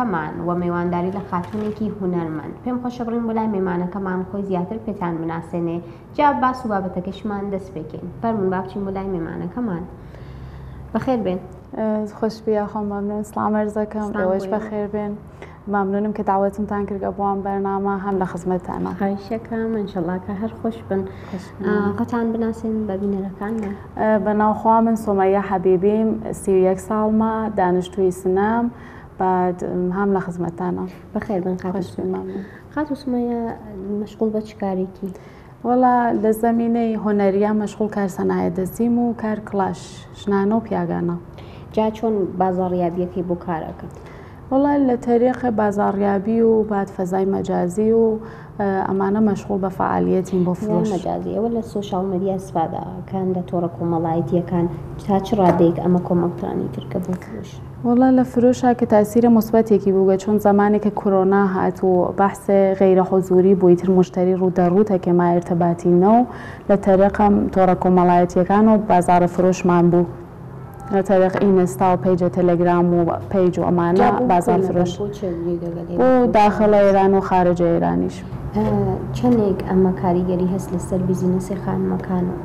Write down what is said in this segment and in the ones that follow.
مان و میوانداری لە خاتونێکی هونەرمەند پێم خۆشە بڕین بۆ لای میێمانەکەمان خۆی زیاتر پێتان بناسێنێ جا باس و بابەتەکەشمان دەست پێکەین فەرمون با بچین بۆ لای میێمانەکەمان بەخێر بێن خۆش بیا خۆم مەمنون سڵام عەرزەکەم ئێوەش بەخێر بێن ممنونم کە داوەتمتان کردگە بۆم بەرنامە هەم لە خزمەتتانە خواهیشەکەم ئینشەڵڵا کە هەر خۆش بن خۆتان بناسێن بە بینەرەکانمان بەناوخوا من سۆمەیە حەبیبیم 31 ساڵمە دانیشتووی سنەم بعد هم لە خزمەتتانە بەخێر بن خات و سمەیە مەشغوڵ بە چ کارێکی وەڵا لە زەمینەی هۆنەریە مەشغوڵ کار سەنایە دەستیم و کار کڵاش ژنانە و پیاگانە جا چۆن بازاڕیابیەکەی بۆ کارەکەت وەڵا لە تەریقی بازاڕیابی و بعد فەزای مەجازی و ئەمانە مەشغوڵ بە فعالیەتین بۆ فرۆش مەجازی ئەوە لە سۆشال مدیا استفادەکان لە تۆڕە کۆمەڵایەتیەکان تا چ ڕادەیەک ئەمە کۆمەڵتانی ترکە بۆ فرۆش وەڵا لە فرۆشە کە تاسیرە مثبەتێکی بووگە چۆن زمانێک کە کۆرۆنا هات و بەحسێ غەیرە حوزوری بۆیتر مشتری ڕوودەڕووتەکە ما ارتباطینەوە لە تەریقەم تۆڕە کۆمەڵایەتیەکان و بازاڕە فرۆشمان بوو لە تەریق ئینستا و پەیجە تەلەگرام و پەیج و ئەمانە بازار فرۆش بۆ داخڵە ئێران و خارجە ئێرانیش چەندێک ئەمە کاریگەری هەست لەسەر بیزینەسی خانمەکانە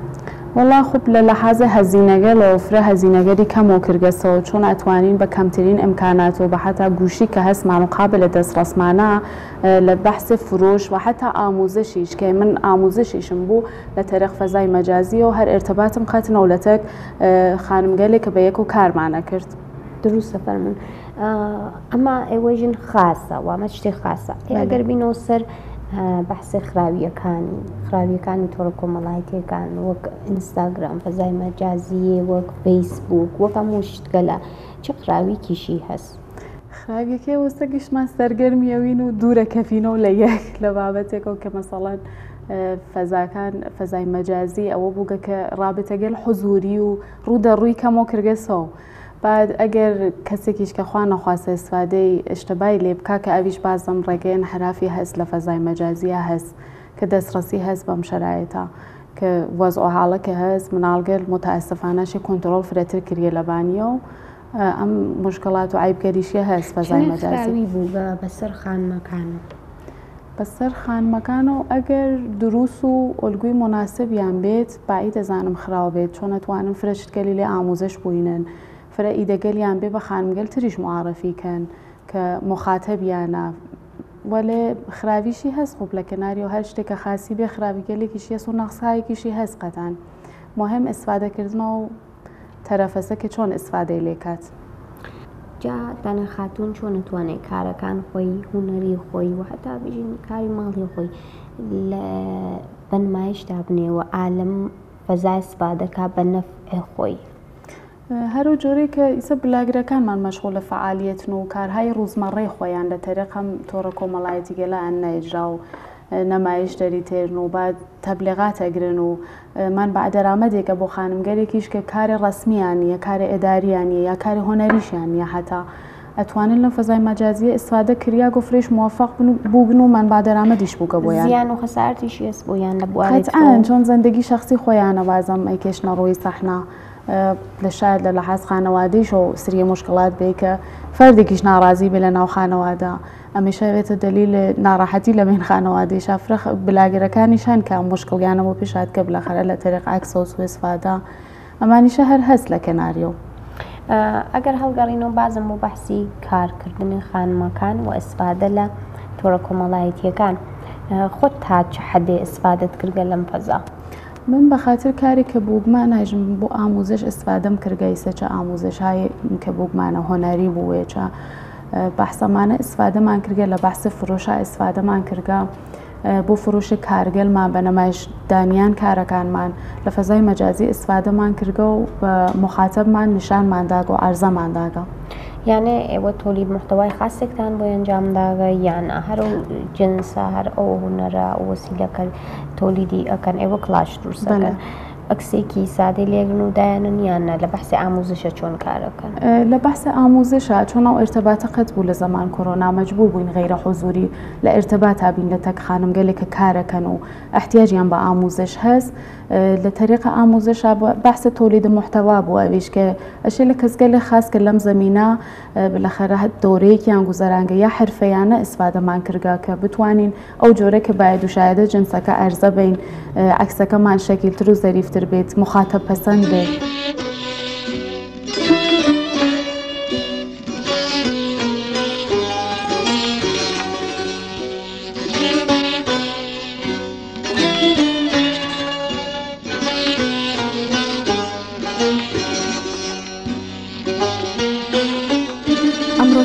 وەڵا خوب لە لەحازە هەزینەگە لە ئۆفرە هەزینەگەری کەمەوە کردگەسەوە چۆن ئەتوانین بە کەمترین ئیمکانات و بە حتا گوشی کە هەستمان و قابل لە دەستڕەسمانە لە بەحسێ فرۆش و حتا ئاموزشیش کە من ئاموزشیشم بوو لە تەرەق فەزای مەجازی و هەر ارتباطم خەتنەوەلەتەک خانمگەلێک کە بە یەک و کارمانە کرد دروستە فەرمون ئەمە ئێوەژن خاسە وامە شتێک خاسە ئەگەر بینەوە سەر بەحسێ خراویەکانی تۆڕە کۆمەڵایەتیەکان وەک ئینستاگرام فەزای مەجازیە وەک فەیسبوک وەک هەموو شتگەلە چه خراویکیشی هەست خراویەکەی وەستە گشتمان سەرگەرمیەوین و دوورە کەفینەوە لە یەک لە بابەتێکەوە کە مەسەڵەن فەزاکان فەزای مەجازی ئەوە بووگە کە ڕابطەگەل حوزوری و ڕوودەڕووی کەمەوە کردگەسەوە بعد ئەگەر کەسێکیش کە خوا نەخواستە ئیسفادەی ئشتبای لێ بکا کە ئەویش بازم ڕێگەیەن حرافی هەست لە فەزای مەجازیە هەست کە دەستڕەسی هەست بەم شەرایەتە کە وەزع حاڵەکە هەست مناڵگەل متاسفانەشی کۆنتترۆل فرەتر کردە لەبانیە و ئەم مشکڵات و عیبگەریشیە هەست فەزای مەجازی بوو بەسەر خانمەکانە بەسەر خانمەکانە و ئەگەر دروست و ئۆلگوی مناسبیان بێت بائی دەزانم خراوە بێت چۆن ئەتوانم فرەشتگەلی لێ ئاموزش بووینن فرە ئیدەگەلیان بێ بە خانمگەل تریش معرفیکەن کە مخاتەبیانە وەلێ خراویشی هەست خوب لە کەناری و هەر شتێکە خاسی بێ خراویگەلێکیشی هەست و نەخسایەکیشی هەست قەتان مهم ئیسفادەکردنەوە و تەرەفەسە کە چۆن ئیسفادەی لێکات جا دانە خاتون چۆن نتوانێت کارەکان خۆی هوەری خۆی و هەتا بژین کاری ماڵی خۆی لە بەنمایشدا بنێەوە عالم فەزای ئیسفادەکە بە نەفع خۆی هەرو جۆرەی کە ئیسە بلاگرەکانمان مەشغوڵ لە فعالیەتن و کارهای ڕوزمەڕێی خۆیان لە تەرەقەم تۆڕە کۆمەڵایەتی گەلایان نەیجرا و نەمایش دەری تێرن و بعد تەبلیغات ئەگرن و من بە دەرامەدێکە بۆ خانمگەرێکیش کە کاری ڕەسمیان نیە کاری ئەداریان نیە یا کاری هۆنەریشیان نیە هەتا ئەتوانن لە فەزای مەجازیە ئیسفادە کریا گۆفرێش موفق بووبن و من با دەرامەدیش بووکە بۆیان زیان و خەسارتیشی هەست بۆیان لە قەتعاً چۆن زەندگی شەخسی خۆیانە بازم ئەیکێشنە ڕۆی سەحنا لە شاید لە لەحاز خانەوادەیش و سریە مشکلات بێ کە فەردێکیش ناڕازی بێ لە ناو خانەوادە ئەمیشە بێتە دەلیل ناڕاحەتی لە بین خانەوادەی شافرە بلاگەرەکانیشان کە مشکڵیانە بۆ پێشات کە بلاخەرە لە تەریق عەکسە و سوء-ئیستیفادە ئەمانیشە هەر هەست لە کەناریەوە ئەگەر هەڵگەڕینەوە بازم بۆ بەحسی کارکردنی خانمەکان و ئیسفادە لە تۆڕە کۆمەڵایەتیەکان خۆت تا چه حەدێ ئیسفادەت کردگە لەم فەزا من بە خاطر کاری کە بووگمان ناژم بۆ ئاموزش ئیسفادەم کردگەیسە چە ئاموزشهای کە بووگمانە هۆنەری بووێ چە بەحسەمانە ئیسفادەمان کردگە لە بەحسە فرۆشە ئیسفادەمان کردگە بۆ فرۆشی کارگەلمان بە نەمایش دانیان کارەکانمان لە فەزای مەجازی ئیسفادەمان کردگە و بە مخاتەبمان نیشانمانداگە و عەرزەمانداگە یانێ ئێوە تۆلید محتەوای خاصێکتان بۆ ئەنجامداگە یانە هەر جنسە هەر ئەو هونەرە وەسیلەکە تۆلیدی ئەکەن ئێوە کڵاش دروستەکەن ئەکسێکی سادەی لێگرن و دایانن یانە لە بەحسی ئاموزشە چۆن کارەکەن لە بەحسی ئاموزشە چۆن ئەو ئێرتەباتە قەت بوو لە زەمان کۆرۆنا مەجبوور بووین غەیرە حوزوری لە ئێرتەباتا بین لە تەک خانمگەلێک کە کارەکەن و احتیاجیان بە ئاموزش هەست لطريقة آموزش بحث توليد المحتوى بوابيش كأشياء لكزجل خاص كلام زمينا بالآخر هاد دوريك يعني جزرانجة يا حرفيانة استفادة مع كرجا كبتوانين أو جورك بعد وشاهدة جنسك أرزة بين عكسك مع شكل ترو ظريف تربيت مخاطب پسند به.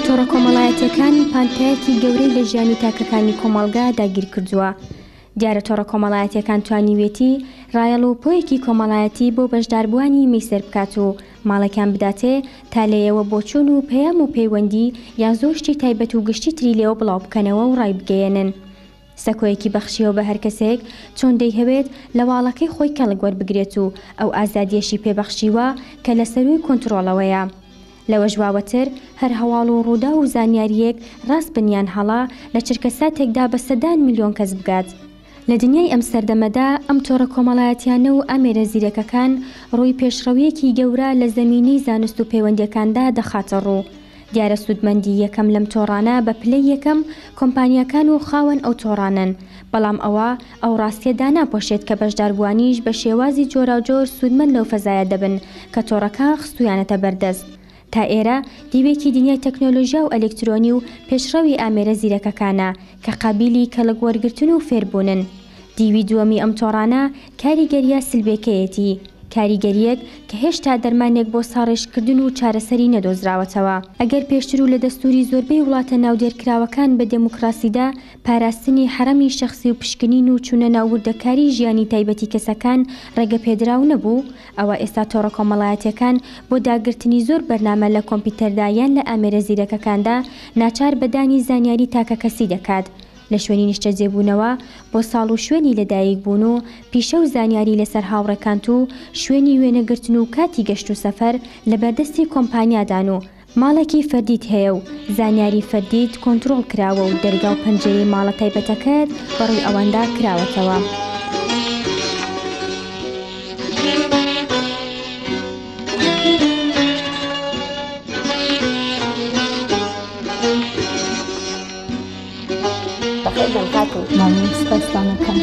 تۆڕە کۆمەڵایەتیەکان پانتایەکی گەورەی لە ژیانی تاکەکانی کۆمەڵگا داگیر کردووە. دیارە تۆڕە کۆمەڵایەتیەکان توانیوێتی ڕایەڵ و پۆیەکی کۆمەڵایەتی بۆ بەشداربووانی میسر بکات و ماڵەکان بداتێ تا لێیەوە بۆچوون و پەیام و پەیوەندی یان زۆر شتی تایبەت و گشتی تری لێەوە بڵاو بکەنەوە و ڕای بگەێنن. سەکۆیەکی بەخشیەوە بە هەر کەسێک چۆن دەیهەوێت لە واڵەکەی خۆی کەڵک وەربگرێت و ئەو ئازادیەشی پێبەخشیوە کە لە سەروی کۆنتڕۆڵەوەیە. لەوە ژواوەتر هەر هەواڵ و ڕوودا و زانیاریەک ڕاست بنیان هەڵا لە چرکە ساتێکدا بە سەدان میلیۆن کەس بگات. لە دنیای ئەم سەردەمەدا ئەم تۆڕە کۆمەڵایەتیانە و ئامێرە زیرەکەکان ڕووی پێشڕەویەکی گەورە لە زەمینەی زانست و پەیوەندیەکاندا دەخاتە ڕوو. دیارە سوودمەندی یەکەم لەم تۆڕانە بە پلەی یەکەم کۆمپانیەکان و خاوەن ئەو تۆڕانن، بەڵام ئەو ڕاستیەدا ناپۆشێت کە بەشداربووانیش بە شێوازی جۆراوجۆر سوودمەند لەو فەزایە دەبن کە تۆڕەکە خستویانەتە بەردەست. تا ئێرە دیوێکی دنیای تەکنۆلۆژیا و ئەلکترۆنی و پێشڕەوی ئامێرە زیرەکەکانە کە قابیلی کەڵک وەرگرتن و فێربوونن. دیوی دووەمی ئەم تۆڕانە کاریگەریە سلبێکەیەتی، کاریگەریەک کە هێشتا دەرمانێک بۆ ساڕێژکردن و چارەسەری نەدۆزراوەتەوە. ئەگەر پێشتر و لە دەستوری زۆربەی وڵاتە ناودێرکراوەکان بە دموکراسیدا پاراستنی حرەمی شەخسی و پشکنین و چوونە ناووردەکاری ژیانی تایبەتی کەسەکان ڕێگە پێدراو نەبوو، ئەوە ئێستا تۆڕە کۆمەڵایەتیەکان بۆ داگرتنی زۆر بەرنامە لە کۆمپیوتەردا یان لە ئامێرە زیرەکەکاندا ناچار بەدانی زانیاری تاکە کەسی دەکات. لە شوێنی نیشتە جێبوونەوە بۆ ساڵ و شوێنی لەدایک بوون و پیشە و زانیاری لەسەر هاوڕێکانت و شوێنی وێنەگرتن و کاتی گەشت و سەفەر لە بەردەستی کۆمپانیادان و ماڵێکی فەردیت هەیە و زانیاری فەردیت کۆنتڕۆڵ کراوە و دەرگا و پەنجەرەی ماڵە تایبەتەکەت بەڕووی ئەوەندا کراوەتەوە. سپاسدانەکەم.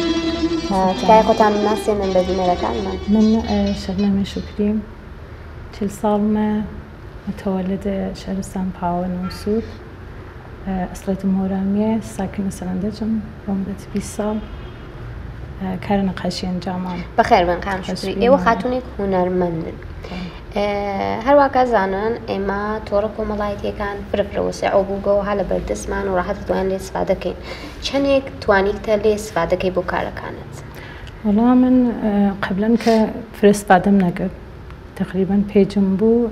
تکایە خۆتان ناسێنن بە بینەرەکانمان. من شبنم شکریم، 40 ساڵمە، متولد شهر سان باو نوسود، أصلت مهرامية، ساكنة سلندجم، بمدة 20 سال، کار نقاشی انجامم. بەخێر بن خانم شکری. ئێوە خاتونێک هونەرمەندن. هەروەکە زانن ئێمە تۆڕە کۆمەڵایەتیەکان فرەفرەوە سێعۆ بووگەوە هە لە بەردەستمان و ڕاحەت دەتوانین لێ استفادە بکەین. چەندێک توانیتە لێ استفادە بکەی بۆ کارەکانت؟ وەڵا من قبلا کە فرە استفادەم نەکرد، تقریبا پێجم بوو،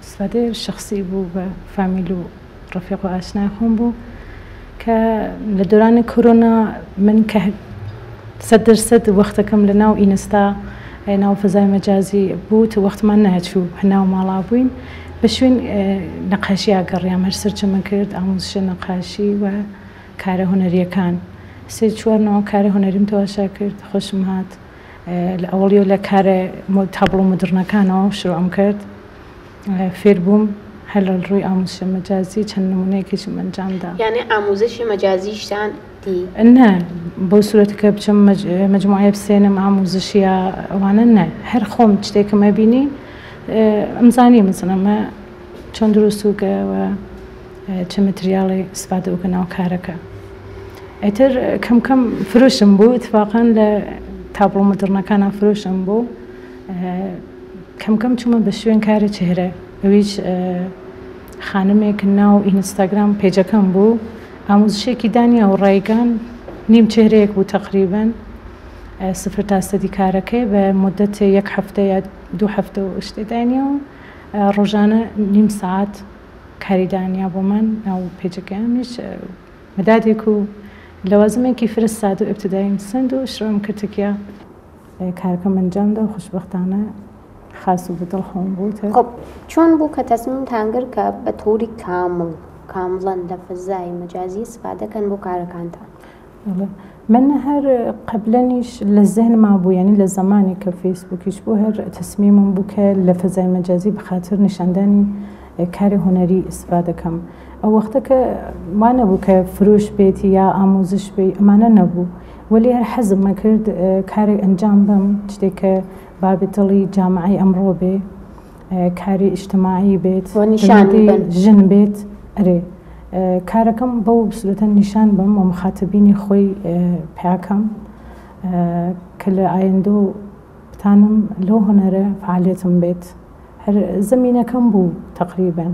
استفادە شخصی بوو بە فامیل و ڕەفیق و ئاشنای خۆم بوو کە لە دورانی کۆرۆنا من کە 100% وەختەکەم لە ناو ئینستا ناو فەزای مەجازی بوو، وەختمان نەهەچوو هەناو ماڵا بووین، بە شوێن نەقاشی ئاگەڕیام، هەر سەرچمە کرد ئامۆزشە نەقاشی و کارە هونەریەکان. 3-4 کارە هونەریم تەواشا کرد، خۆشم هات. لە ئەوڵی و لە کارە تابلۆ مدرنەکانەوە شروعم کرد، فێر بووم هەر لە ڕووی ئامۆزشە مەجازی چەند نمونەیەکیشم ئەنجامدا. یعنی ئامۆزشی مەجازیشتان نه بۆ سوورەتەکە بچم مەجموعە بسێنم ئامۆزشیە ئەوانە نه، هەر خۆم شتێکم ئەبینی ئەمزانی مثلەمە چۆن دروست وکەوە چه مەتریاڵی استفادە وکە ناو کارەکە. ئەیتر کەم کەم فرۆشم بوو، اتفاقا لە تابلۆ مدرنەکانە فرۆشم بوو، کەم کەم چوومە بە شوێن کاری چهرە، ئەویش خانمێک ناو ئینستاگرام پێجەکەم بوو، ئامۆزشێکی دانیە و ڕێگان نیم چهرەیەک بوو تقریبا 0 تا 100 کارەکەی بە مدەت 1 هەفتە یا 2 هەفتە و شتێدانیا و ڕۆژانە نیم ساعت کاریدانیا بۆ من ناو پێجەکەیانیش مەدادێک و لەوازمێکی فرستاد و ئبتدایی سند و شڕم کردکە کارەکەم ئەنجامدا و خوشبەختانە خاص و بەدڵ خۆم بوو. خۆ چۆن بوو کە تەسمیمتان کرد کە بە تۆری کامڵەن لە فەزای مەجازی استفادەکەن بۆ کارەکانتان؟ من هر قبلنيش للذهن ما بو يعني لزماني كفيسبوكيش بو هر تصميم بو كلفزاي مجازي بخاطر نشانداني كاري هنري استفاده كم او وقتك ما نبو كفروش بيتي يا آموزش بي ما نبو ولي هر حزم ما كرد كاري انجام بم تشتيك بابي طلي جامعي امرو بي كاري اجتماعي بيت ونشان بن جن بيت اري كاركم بو بصورة نشان بم ومخاطبيني خوي بياكم كل آيندو بتانم لو هنره فعاليتم بيت هر زمینه کم بو تقریبا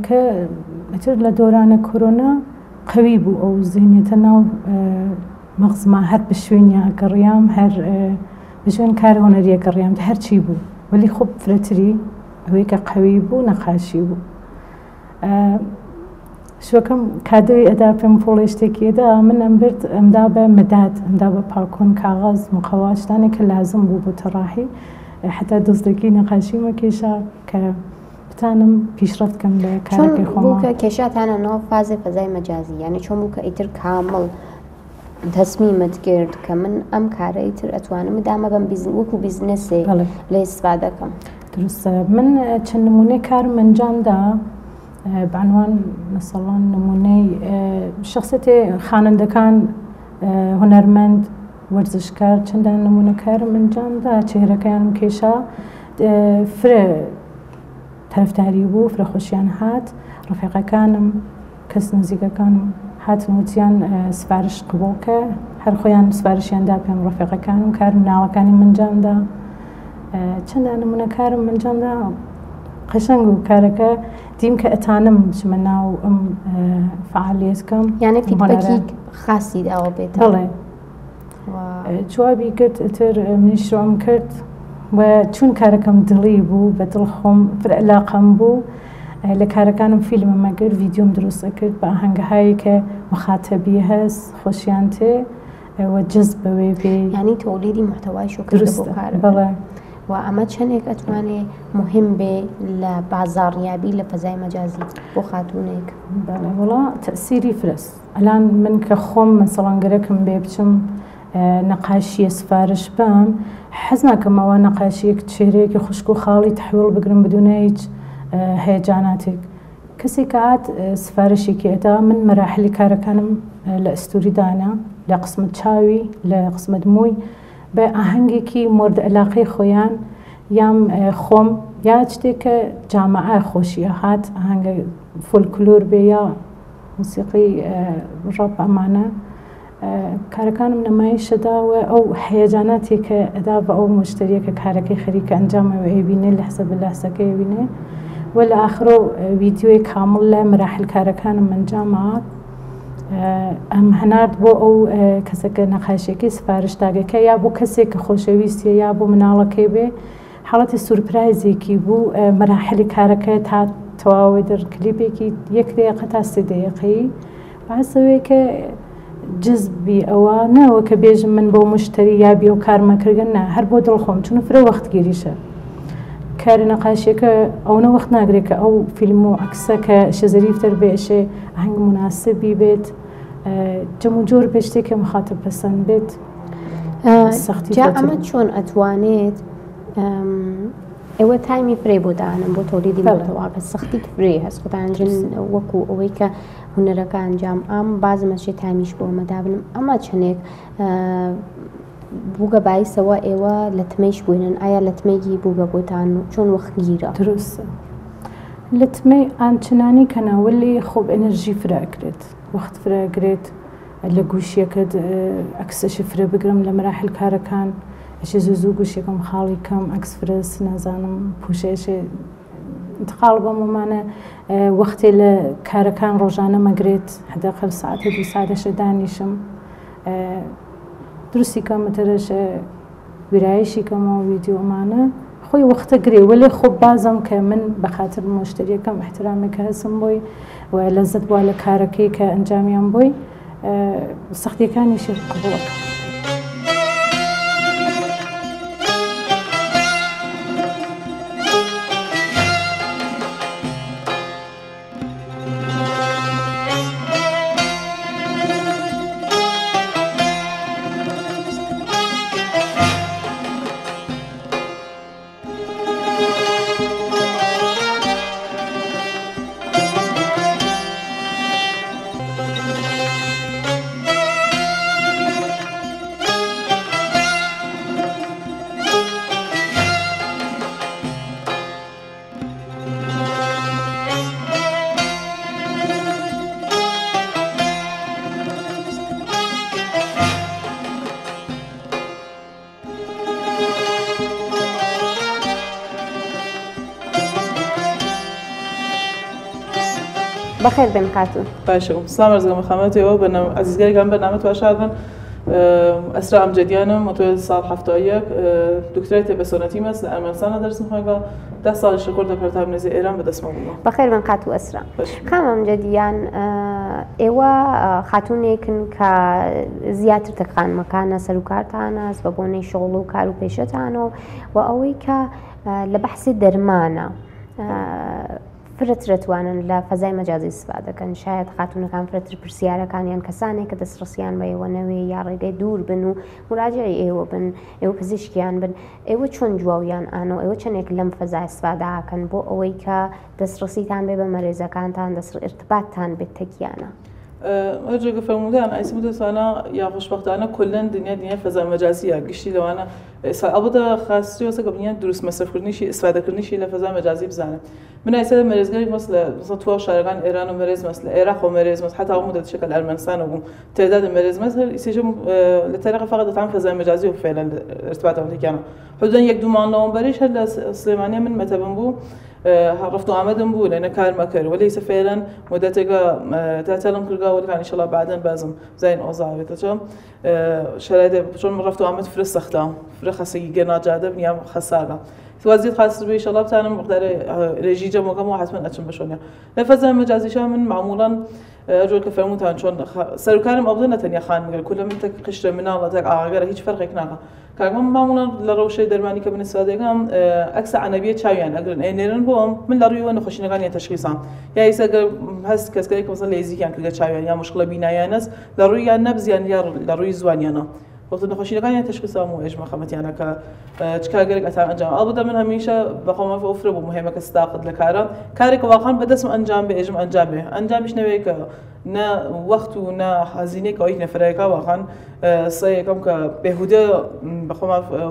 که مثل لدوران کرونا قوی بو او ذهنیتنا مغز ما هر بشوینیا قریام هر بشوین کار هنری قریام هر چی بو ولی خوب فرتری اوی که قوی بو نقاشی بو شو کم کادوی ادا پم فولشتکی ادا من امبرد امدابه مداد امدابه پاکون کاغذ مقواش دانی که لازم بو تراحی حتى دزدكي نقاشي ما كيشا كبتانم پیشرفت كم لكاركي خوما چون كيشات انا نو فاز فزاي مجازي يعني چون بوكا ايتر كامل تصميمت كرد كمن ام كاري ايتر اتوانم مدام بم وكو بيزنسي لاستفاده كم درست من چن نمونه كار من جام دا بعنوان مثلا نمونه شخصيتي خانندكان هنرمند ورزشکار چندان نمونه کار من جام دا چهره‌کانم کێشا فرە طرفداری بوو فرە خۆشیان هات ڕفیقەکانم کەس نزیکەکانم هاتن وتیان سفارش قبولکە هەر خۆیان سفارشیاندا پێم ڕفیقەکانم کار مناڵەکانی من جام دا چەندان نمونە کارم من جام دا قشنگ و کارەکە دیم کە ئەتانم بچمە ناو ئەم فعالیەتکەم یعنی فیدبەکی خاصی داوە بێتە بەڵێ جوابی کرد ئەتر منیش ڕۆم کرد و چون کارەکەم دڵی بوو بە دڵ خۆم فرە علاقەم بوو لە کارەکانم فیلمەمە کرد ڤیدیۆم دروستە کرد بە ئاهەنگەهایی کە مخاتەبی هەست خۆشیان تێ و جەزبەوێ بێ یعنی تۆلیدی محتەوایشو کردە بۆ کارەکە بەڵێ و ئەمە چەندێک ئەتوانێ مهم بێ لە بازاڕیابی لە فەزای مەجازی بۆ خاتوونێک بەڵێ وڵا تەسیری فرست ئەلان من کە خۆم مەسەڵەن گەرەکم بێ بچم نەقاشیە سفارش بم حەز ناکەمەوە نەقاشیەک چێرەیەکی خوشک و خاڵی تحویڵ بگرم بدونە هیچ هەیەجاناتێک کەسێک کە هات سفارشێکی ئەدا من مەراحلی کارەکانم لە ئەستوریدانە لە قسمت چاوی لە قسمت مووی بە ئاهەنگێکی مورد علاقەی خۆیان یام خۆم یا شتێکە جامعە خۆشیە هات ئاهەنگە فۆلکلۆر بێ یا موسیقی ڕەپ ئەمانە کارەکانم نمایشەداوە ئەو هەیەجاناتی کە ئەدا بە ئەو مشتریەکە کارەکەی خەریکە ئەنجامەوە ئەبینێ لە حسە بەلاسەکە ئەبینێ و لە ئاخرۆ ڤیدیۆی کامڵ لە مراحل کارەکانم ئەنجامە ئەم هەنارد بۆ ئەو کەسەکە نەقاشیەکەی سفارشداگەکە یا بۆ کەسێک کە خۆشەویستیە یا بۆ مناڵەکەی بێ حاڵەتی سورپرایزێکی بوو مراحلی کارەکە تا تەواوی دەرکلیپێکی 1 دقیقە تا 3 دقیقەی باسەوەی کە جزبی ئەوە نەوە کە بێژم من بۆ مشتری یا بێ و کارمەکردن نا هەر بۆ دڵخۆم چون فرە وەختگیریشە کاری نەقاشیەکە ئەوە وەخت ناگرێت کە ئەو فیلم و عکسە کە شەزەریفتر بێشێ هەنگ مناسبی بێت جەم و جۆر بێ شتێکە مخاتب پەسەند بێت جا ئەمە چۆن ئەتوانێت ئێوە تایمی فرێ بۆ دانم بۆ تۆلیدی محتەوا بە سەختی فرێ هەست خۆتانجن وەکو ئەوەی کە هونەرەکە ئەنجام ئەم بازمەشێ تامیش بۆ ئەمەدا بنم ئەمە چەندێک بووگە باعیسەوە ئێوە لە تمەیش بووینن ئایا لە تمەیگی بووگە بۆتان و چۆن وەختگیرە دروستە لە تمەی ئانچنانی کەناوەلی خۆب ئەنەرژی فراکرێت وەخت فراگرێت لە گوشیەکەت ئەکسەشی فرە بگرم لە مراحل کارەکان ئەشی زوو گوشیەکەم خاڵی کەم ئەکس فرس نازانم پوشێشێ انتقال بەمەمانە وەختێ لە کارەکان ڕۆژانە مەگرێت حداقل ساعتە 2 ساعتەشە دانیشم دروستی کەمەتەرەش ویرایشی کەمەوە ویدیۆمانە خۆی وەختە گرێ وەلێ خۆ بازم کە من بەخاتر مشتریەکەم احترامێکە هەسم بۆی و لەزت بووە لە کارەکەی کە ئەنجامیان بۆی سەختیەکانیشی قبوڵەکە بەخێر بێن کاتون باشە سلام ڕزگەم خەمەتەوە بەنامە عزیزگەریەکان بەنامە تواشادن ئەسرا ئەمجدیانم مۆتۆر ساڵ هەفتەیەک دکتۆرای تێبەسۆنەتی مەست لە ئەرمەنستانە دەرسم خوێنگە 10 ساڵی شکۆر دەپەرتاب نێزی ئێران بەدەستمە بووە بەخێر بن کات و ئەسرا خام ئەمجدیان ئێوە خاتونێکن کە زیاتر تەقانمەکانە سەر و کارتانەس بە بۆنەی شغڵ و کار و پێشەتانەوە و ئەوەی کە لە بەحسی دەرمانە فرەت دەتوانن لە فەزای مەجازی استفادە دەکەن شاید خاتونەکان فرەتر پرسیارەکانیان کەسانێک کە دەستڕسیان بە ئێوەنەوەی یا ڕێگەی دوور بن و مراجعی ئێوە بن ئێوە پزیشکیان بن ئێوە چۆن جواویان ئانەوە ئێوە چەندێک لەم فەزای استفادەکەن بۆ ئەوەی کە دەستڕسیتان بێ بە مەرێزەکانتان ارتباطتان بێت تەکیانە ئەجێگە فەرمودیان ئایسم دەتوانە یا خۆشبەختانە کولەن دنیا فەزای مەجازیە گشتی لەوانە ئەوەدا خاستی وەسەکە بنیان دروست مەسەرفکردنیشی استفادەکردنیشی لە فەزای مەجازی بزانێت من ئایسە مەرێزگەری مەس لە تو شارەکان ئێران و مەرێز مەس لە عێراق و مەرێز مەس حتا هەموو دەچێت لە ئەرمەنستان بوو تعداد مەرێز مەس ئیسێژم لە تاریخ فقط دەتوان فەزای مەجازی و فعلا ارتباطات تێکیانە حدوداً 1-2 مانگ نۆڤەمبەریش هەر لە سلێمانیە من مەتەبم بوو رفت وآمدم بوو لأن كار ما كار وليس فعلا مدتك تأتلم كرجا ولا كان إن شاء الله بعدين بازم زين أوضاع بتجمع شرايط شون رفت وآمد فرس سختام فرخصي جنا جادة بنيام خسارة توزيد خاص بي إن شاء الله بتاعنا مقدار رجيجة مقام واحد من أتشم بشونيا لفظة مجازي شامن معمولا أجول كفرمون تان شون سركارم أفضل نتنيا خان مقال كل من تك قشرة من الله تك عاجرة هيج فرق كناها كمان معمولا لروشة درماني كمن استفادة أكثر عنابية شايان أقدر نيرن بوم من لروي ونخشين غاني تشخيصان يا إذا هس كسكريك مثلا ليزي كان كذا شايان يا مشكلة بينا يا ناس لروي يا نبز يا لروي زوان يانا وقت نخشين غاني تشخيصان مو إيش ما خمت يعني كشكاغرك أتعامل أنجام أبدا من هميشة بقوم في أفرب ومهمة كستاقد لكارا كارك واقعا بدسم أنجام بإجم أنجامه أنجامش نويك نا وقت و نا هزینه که آیت نفره واقعا سعی کم که بهوده بخوام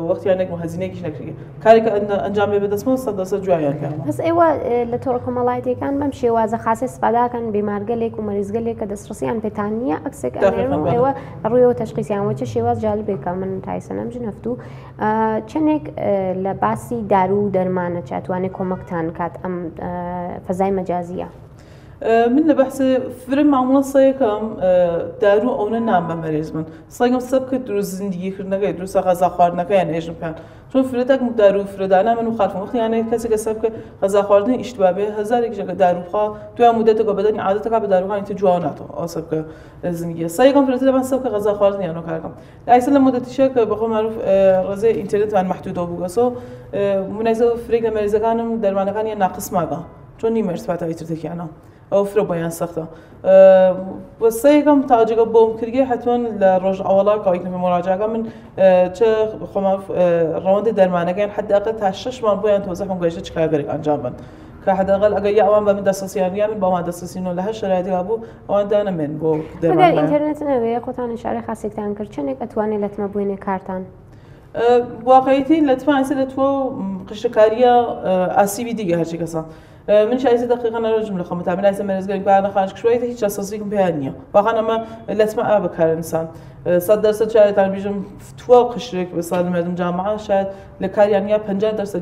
وقتی يعني هزینه کیش نکردی کاری که انجام بده دست ما صد جوایان کردم. بس ایوا لطور کمالایتی کان بمشي وازا خاص استفاده کن بیمارگلی و مریضگلی که دسترسیان بتانیه عکسک انو ایوا روی تشخیصیان و چه شواز جالبه که من تایسنم جنفتو چنک لباسی دارو درمان چاتوانه کمکتان کات ام فضای مجازیه. من لبحث فرم معمولا صيكم دارو أو ننام بمريض من صيكم سبك دروس زندگی كرنا دروس غذا خواردن يعني إيش مكان چون فردك دارو فردانه من وخالفم وقتی يعني کسی که سبك غذا خواردن اشتباه به هزار یک جگه دارو خا تو مدت که بدنی عادت که به دارو خا انت جوانات أو سبك زندگی صيكم فرد لبن سبك غذا خواردن يعني كاركم لأيسل مدت شيء بخو معروف رزق إنترنت وان محدود أو بقصو مناسب فريق المريض كانم درمان كان ناقص ماذا چون نیمرس بعد ایتر تکیانا أو فرو بيان سخته والسيقام تاجيك بوم كرجي حتى لرجع أولا كايك من مراجعة من چه خما روند درمانه كان حد أقل تشش من بيان توزح من قيشة شكاية غير أنجامن كحد أقل أجي أوان بمن دستسيان يامن بوان دستسينو لها شرائط أبو وان دانا من بو درمان. أجر إنترنت نوعي قطعان إشارة خاصة تانكر چنك أتواني لتما بويني كارتان. واقعيتي لتما إنسان لتو قشكارية آسيبي ديجه هرشي كسان. من شيء دقيقة أنا رجل ملخم تعمل هذا المرز قال بعدنا خارج شوية هيك جاسوسيكم بهانية واقعا ما لا تسمع أبكر إنسان صدر شايد أنا بيجم فتوى شريك بس هذا المردم جامعة شايد لكار يعني 50%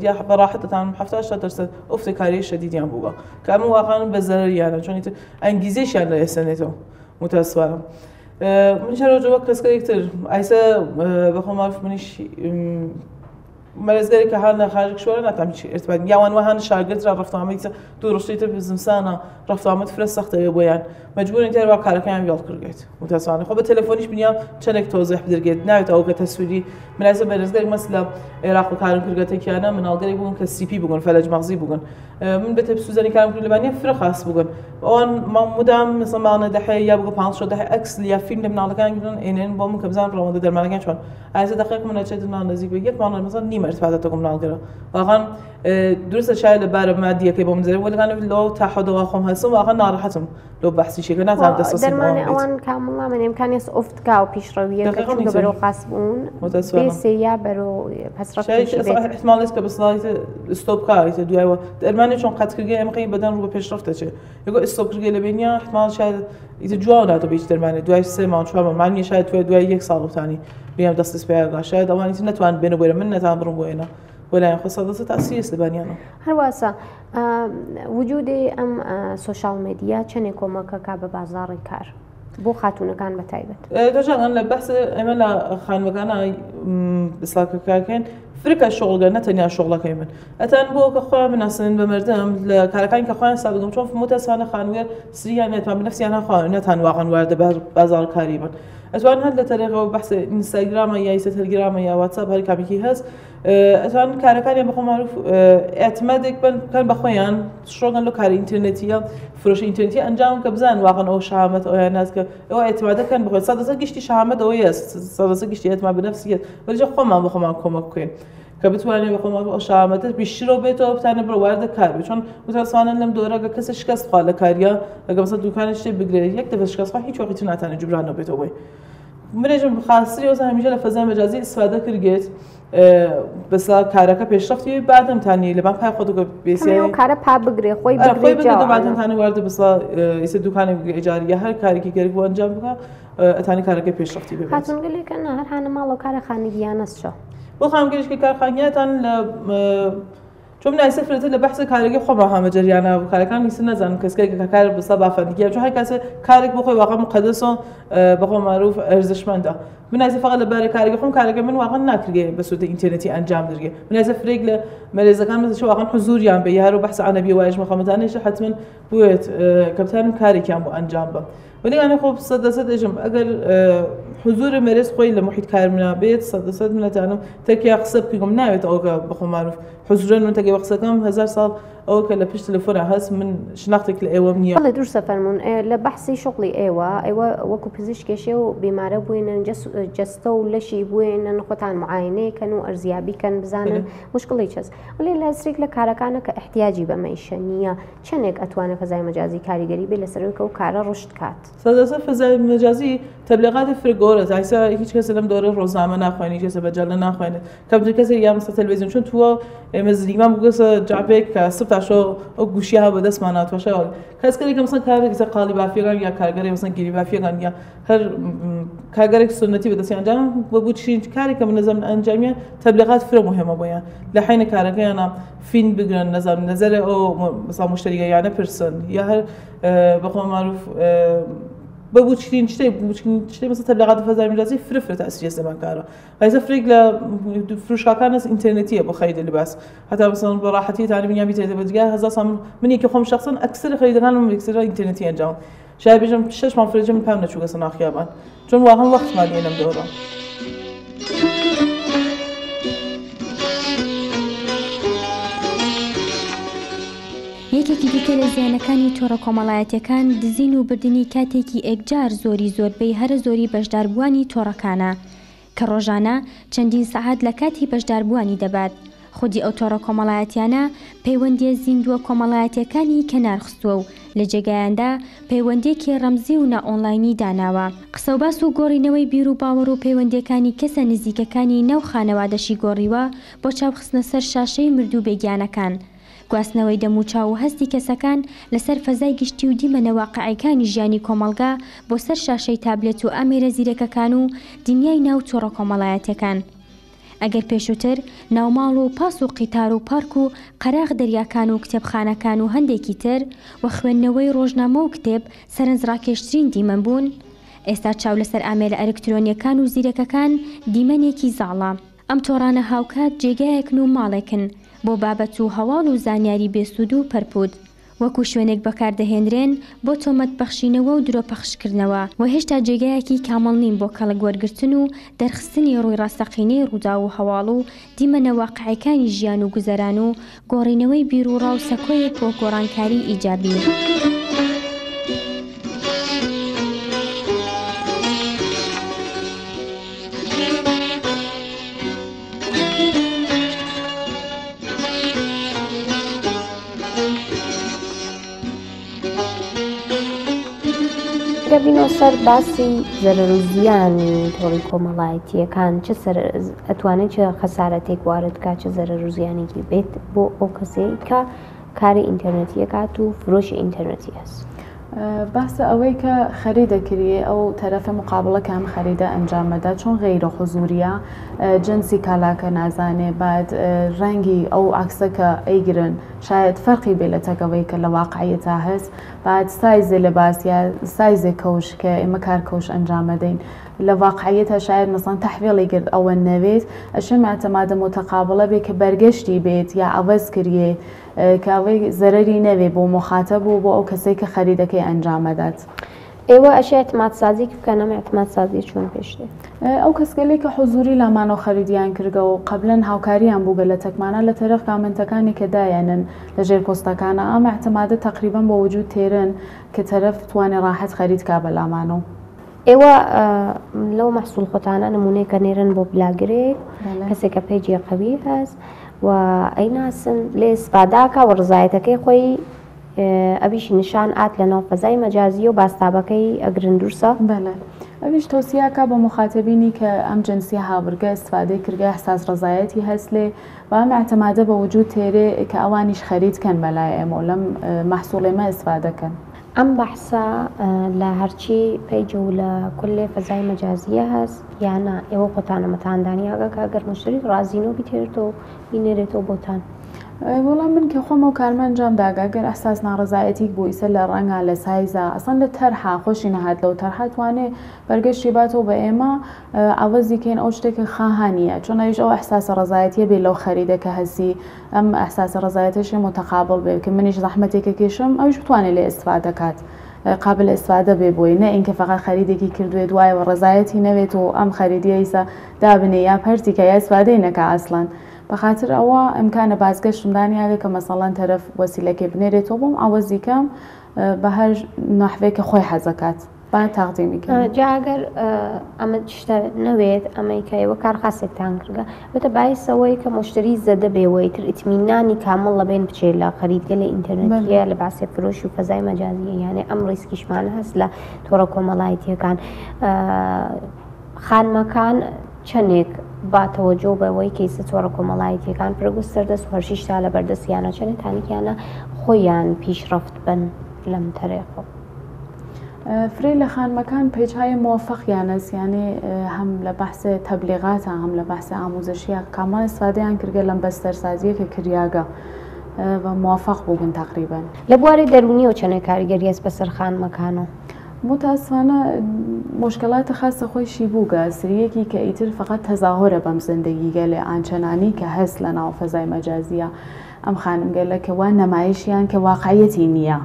يا براحة تعمل 17% افتكارية شديد يعني بوجا كأنه واقعا بزرر يعني شو نيت إنجازيش يعني لسنته متأسفة من شيء رجوا كسر كتير عايزة بخوام أعرف منيش مرزگری که حال خارج شوره نتام چی ارتباط یا وان وهان شاگرد را رفت آمد دو رشته بزمسانه رفت آمد فرست سخته بیان مجبور اینتر با کار کنم یاد کرد متأسفانه خب تلفنیش بنیام چنک توضیح بدرگید نه تا او که تصویری من از مرزگری مثلا عراق و کارم کرد که انا من آلگری بگم که سی پی بگم فلج مغزی بگم من بتب سوزنی کارم کرد لبنان فرق خاص بگم آن مدام مثلا معنا دحی یا بگم 5 دحی عکس یا فیلم لبنان آلگان گفتن اینن با من کبزان روند در مالگان چون از دقیق من چه دنیا نزدیک بگید معنا مثلا نیم ارتباطات تكون ناقرة واقعا درس شاي لبارة مادية كي بمزري ولا كانوا لو تحدوا واخهم هسم واقعا نارحتهم لو بحثي شيء كنا تعب دستس درمانه اوان كاملا من امكانية افت كاو بيشروية كتشو برو قاسبون بيسيا برو بس شيء صح احتمال اسك بس لايت ستوب كايت دواء درمانه چون قد كرجي امقي بدن رو بيشرفته چه يقول استوب كرجي لبينيا احتمال شايد يتجوانا تو بيش درمانه دواء 3 ماه 4 ماه معنی شاید دواء 1 سال ثاني بیام دستش بیارم شاید اوانی نتوان بینو برم من نتوان برم بوینا وەلایەن خۆ سەدەسە تاسی ئێستا بانیانەوە هەرواسە وجودی ئەم سوۆشال مێدیا چەندێک کۆمەکەکە بە بازاڕی کار بۆ خاتونەکان بە تایبەت دەژان لە بەس ئێمە لە خانوەکانە بساکەکەکەن فرکە شغڵگە نەتەنیا شغڵەکەی من ئەتان بۆ کە خۆیان بناسن بە مردم لە کارەکانی کە خۆیان سابگەم چۆن متەسانە خانوێر سریان نێتوان بنفسیان نەخوان نەتان واقعا واردە بازار کاری بن ئەتوان هەر لە تەرێقەوە بەحس ئینستاگرامە یا ئیسە تەلگرامە یا واتساپ هەر کامێکی هەست ئەتوان کارەکانیان بەخۆ معروف ئێعتمادێک بکەن بە خۆیان شۆگەن لە کاری ئینترنێتیە فرۆشی ئینترنێتی ئەنجام کە بزان واقعا ئەو شەهامەت ئەویان نازکە ئەوە ئێعتمادەکەن بخۆن سەدەسە گشتی شەهامەت ئەوەی هەست سەدەسە گشتی ئێعتماد بەنەفسیەت وەرجە خۆمان بە خۆمان کۆمەک بکەین کە بتوانێت بە خۆمان ئەو شەهامەتە بیشترەوە بێتەوە بتانە بڕ واردە کار بێت چۆن متاسفانە لەم دۆرەگە کەسە شکست خوا لە کاریە ئەگەر مەسەڵەن دوکانێک شتێک بگرێت یەک دەفە شکست خوا هیچ وەقتی ناتوانێت جوبرانەوە بێتەوە منێژم خاصی وەزە هەمیشە لە فەزای مەجازی ئیسفادە کردێت بەسا کارەکە پێشرفتی بعدمتانی لە بان پای خۆتەکە بێسیەوە کارە پا بگرێ خۆی بگرێت بعدمتانی واردە بەسا ئیسە دوکانێک ئیجاری یا هەر کارێکی گەرێک بۆ ئەنجام بکە ئەتانی کارەکە پێشرفتی بێت خاتونگەلێکە هەر هانە ماڵەوە کارە خانگییانەستشە بۆ خانگەریشکی کارخانگیاتان لە چۆن نایسە فرێتە لە بەحسە کارێکی خۆمان هەمەجەریانە کارەکان نیسە نەزانم کەسکێک کار بەسا بافەندگیە چون هەر کەسێ کارێک بۆ خۆی واقع مقدس و بەخۆ معروف ئەرزشمەندە من نایسە فقط لە بارەی کارێکی خۆم کارەکە من واقعا ناکرێ بە سوودە ئینترنێتی ئەنجام درگێ من نایسە فرێک لە مەرێزەکان مەزە واقعا حضوریان بە یارو بەحسە عەنەبی وایش مەخەمەدانێشە حتمن بوێت کە بتانم کارێکیان بۆ ئەنجام بە ولی ئەنە خۆ سەدەسە دەژم ئەگەر حضور مەرز خۆی لە محیط کار منە بێت سەدەسەد منەتانم تەکیا قسە بکەم ناوێت ئەوکە بەخۆ معروف حضورن من تەگەی قسەکەم 1000 ساڵ ئەوە کە لە پشت تەلەفۆنە هەست من شناختێک لە ئێوەم نییە بەڵێ دوورسە فەرمونون لە بەحسی شغڵی ئێوە وەکو پزیشکێشێ و بیمارە بووێنن جەستە و لەشی بوێنن خۆتان معاینەیەکەن و ئەرزیابیکەن بزانن مشکڵی چەس ولی لە سرێک لە کارەکانە کە احتیاجی بە مەیشە نییە چەندێک ئەتوانێت فەزای مەجازی کاریگەری بێ لەسەرەوەی و کارە ڕشت کات سەدەسە فەزای مەجازی تەبلیغاتی فرگۆرە ئایسا هیچ کەس لەم دۆرە ڕۆزنامە ناخوێنی کەسە بەجەڵە ناخوێنێت کەم کەسێک یا مەسە تەلڤیزیۆن چون تووە ئێمە زریمان بگەسە جابێک کە سب تاشۆ ئەو گوشیها بەدەستمان ناتوەشەوە کەسکەرێک مثلا کارێک قاڵی بافیەکان یا کارگەرێک مثلا گیری بافیەکان یا هەر کارگەرێک سنەتی بەدەستی ئەنجام بۆ چین کارێکە منەزەم ئەنجامیە تەبلیغات فرە مهمە بۆیان لە حینە کارەکەیانە فین بگرن نەزانم نەزەرە ئەو مثلا مشتریگەیانە پرسن یا هەر بەخۆ معروف بە بچین شتێ مثلا تەبلیغات فەزای مەجازی فرە تەسیری زەمانکارە ئایسا فرێک لە فروشگاکان ئینترنێتیە بۆ خەریدە لباس حتا مثلا بە ڕاحەتی تانی بنیان بیتێتە بەجگا 1000 ساڵ من یەکێ خۆم شخصا ئەکسەر خەریدەکانم ئەکسەر ئینترنێتی ئەنجام شاید بێژم 6 مانگ فرێجم پام نەچوو گەسە ناخیابان چون واقعا وەختمان نییە لەم دۆرە یەکێکی دیکە لە زیانەکانی تۆڕە کۆمەڵایەتیەکان دزین و بردننی کاتێکی ئەکجار زۆربەی هەرە زۆری بەشداربووانی تۆڕەکانە کە ڕۆژانە چەندین سەعات لە کاتی بەشداربووانی دەبات خودی ئەو تۆڕە کۆمەڵایەتیانە پەیوەندیە زیندووە کۆمەڵایەتیەکانی کەنارخستووە و لە جێگایاندا پەیوەندێکی ڕەمزی و نائۆنلاینی داناوە قسە و باس و گۆڕینەوەی بیر و باوەڕ و پەیوەندیەکانی کەسە نزیکەکانی نەو خانەوادەشی گۆڕیوە بۆ چاوخستنە سەر شاشەی مردوو بێگیانەکان گواستنەوەی دەموچاو و هەستی کەسەکان لەسەر فەزای گشتی و دیمەنە واقعیەکانی ژیانی کۆمەلگا بۆ سەر شاشەی تابلێت و ئامێرە زیرەکەکان و دنیای ناو تۆڕە کۆمەڵایەتیەکان ئەگەر پێشووتر ناوماڵ و پاس و قیتار و پارک و قەراغ دەریاکان و کتێبخانەکان و هەندێکی تر و خوێندنەوەی ڕۆژنامە و کتێب سەرنجڕاکێشترین دیمەن بوون ئێستا چاو لەسەر ئامێرە ئەلکترۆنیەکان و زیرەکەکان دیمەنێکی زاڵە ئەم تۆڕانە هاوکات جێگایەکن و ماڵێکن بۆ بابەت و هەواڵ و زانیاری بێسوود و پەرپود وەکو شوێنێک بەکاردەهێنرێن بۆ تۆمەت بەخشینەوە و درۆپەخشکردنەوە و هێشتا جێگایەکی کامەڵ نین بۆ کەڵک وەرگرتن و دەرخستنی ڕووی ڕاستەقینەی ڕوودا و هەواڵ و دیمەنە واقعیەکانی ژیان و گوزەران و گۆڕینەوەی بیر و ڕاو سەکۆیەک بۆ گۆڕانکاری ئیجابی. بینەوە سەر باسی زەرەر و زیانی تۆڕی کۆمەڵایەتیەکان چه ئەتوانێت چه خەسارەتێک وارد کات چه زەرەر و زیانێکی بێت بۆ ئەو کەسەی کە کاری ئینتەرنێتی ئەکات و فرۆشی ئینتەرنێتی هەست بەس ئەوەی کە خەری دەکرێ ئەو تەرەفە مقابڵە کام خەریدە ئەنجامەدا چۆن غەیرە حوزوریە جنسی کالاکە نازانێ بعد ڕەنگی ئەو عکسەکە ئەیگرن شاید فەرقی بێ لە تەکەوەی کە لە واقعیەتا هەست بعد سایزێ لە باسیە سایزێ کەوش کە ئێمە کار کەوش ئەنجامەدەین لە واقعیەتە شاید مەسڵەن تەحویڵی کرد ئەوە نەوێت ئەشم ئەتەمادە متەقابڵە بێ کە بەرگەشتی بێت یا ئەوەز کردێ کاوەی زەرەری نەوێ بۆ مخاتە بوو بۆ ئەو کەسێک کە خەریدەکەی ئەنجامەدات. ئێوە ئەشێ اعتمادسازی بکەن ئەمە اعتمادسازی چۆن پێشتێ ئەو کەسگەلێک کە حوزوری لامانەوە خەریدیان کردەوە و قبلەن هاوکاریان بووگە لە تەکمانە لە تەرەف کامنتەکانی کە دایانن لە ژێر پۆستەکانە ئەم احتمادە تقریبان بە وجود تێرن کە تەرەف توانێ ڕاحەت خەرید کا بە لامانەوە. ئێوە لەو مەحسوول خۆتانە نمونەیەکە نێرن بۆ بلاگرێک کەسێکە پێیجی قەوی هەست و ئەیناسن لێ سپاداکە و ڕزایەتەکەی خۆی ئەویش نیشان ئات لە ناو فەزای مەجازی و باستابەکەی ئەگرن دوورسە بەڵێ ئەویش تۆسیاکە بە مخاتبینی کە ئەم جنسی هاوڕگە استفادەی کردگە حساس ڕزایەتی هەست لێ و ئەم اعتمادە بە وجود تێرێ کە ئەوانیش خەریدکەن بەلای ئێمە لەم مەحسوڵێمە ئیسفادەکەن. ئەم بەحسا لە هەرچی پەیجە و لە کولێ فەزای مەجازیە هەست یانە ئێوە خۆتانە مەتاندانیاگە کە گەر مشتری ڕازینەوە بیتێتەوە بینێرێتەوە بۆتان. وەڵام من کە خۆمە و کارمە ئەنجام داگەگەر ئەحساس ناڕزایەتی بوو ئیسە لە ڕەنگە لە سایزە ئەسەن لە تەرحا خۆشی نەهات لەو تەرحات توانێ بەرگەشتی باتەوە بە ئێمە ئەوەزیکەین ئەو شتێکە خاهانیە چۆن ئەویش ئەو ئەحساسە ڕزایەتیە بێ لەو خەریدەکە هەسی ئەم ئەحساسە ڕزایەتەشی متەقابڵ بێ کە منیش زەحمەتێکە کێشم ئەویش بتوانێت لێ ئیسفادە کات قابل ئیسفادە بێ بۆی نە ئینکە فقط خەریدێکی کردوێت دوایەوە ڕزایەتی نەوێت و ئەم خەریدیە ئیسا دابنێ یا پەرتیکە یا ئیسفادەی نەکە ئاسڵان. بەخاطر ئەوە ئەمکانە بازگەشتمدانیاگە کە مەسەڵەن تەرەف وەسیلەکەی بنێرێتەوە بۆم ئاوەزیکەم بە هەر نەحوێکە خۆی حەزەکات با تاقدیمیکە جاگەر ئەمە شتە نەوێت ئەمەی کە ئێوە کار خاصێکتان کردگە بێتە باعثەوەی کە مشتری زەدە بێەوەی تر ئیتمینانی کامڵ لەبێن بچێت لە خەریدگە لە ئینتەرنێتیە لە باسی فرۆشی و فەزای مەجازیە یانێ ئەم ڕیسکیشمان هەست لە تۆڕە کۆمەڵایەتیەکان خانمەکان چەندێک باتەوەجۆ بەوەی کەیسە تۆڕە کۆمەڵایەتیەکان پرگوستەردەست وەرشیشتا لە بەردەستیانە چەندێتانێکیانە خۆیان پیشڕەفت بن لەم تەرێخۆ. فرێ لە خانمەکان پێیجهای موفقیانەسیانێ هەم لە بەحسێ تەبلیغاتە هەم لە بەحسە ئاموزشیە کامان استفادەیان کردگە لەم بەستەرسازیە کە کریاگە و موفق بووبن تقریبا. لە بواری دەرونیەوە چەندێک کاریگەری هەست بەسەر خانمەکانەوە. متاسفانە مشکلاتە خاصە خۆشی بووگە سریەکی کە ئیتر فقط تەزاهۆرە بەم زندگیگە لێ ئانچەنانی کە هەست لە ناو فەزای مەجازیە ئەم خانمگەلەکەوە نەمایشیان کە واقعیەتی نییە.